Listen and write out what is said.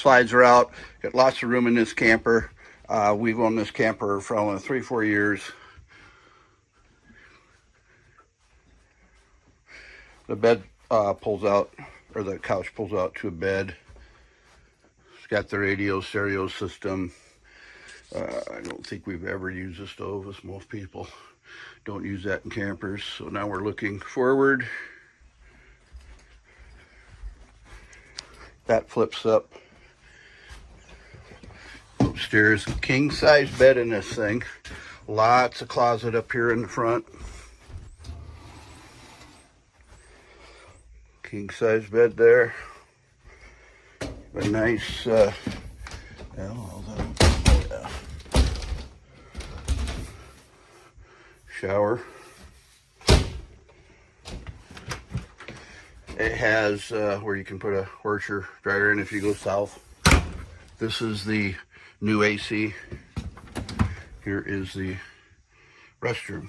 Slides are out. Got lots of room in this camper. We've owned this camper for only 3-4 years. The bed pulls out, or the couch pulls out to a bed. It's got the radio stereo system. I don't think we've ever used a stove, as most people don't use that in campers. So now we're looking forward. That flips up. Upstairs, king size bed in this thing. Lots of closet up here in the front. King size bed there. A nice shower. It has where you can put a washer dryer in if you go south. This is the new AC. Here is the restroom.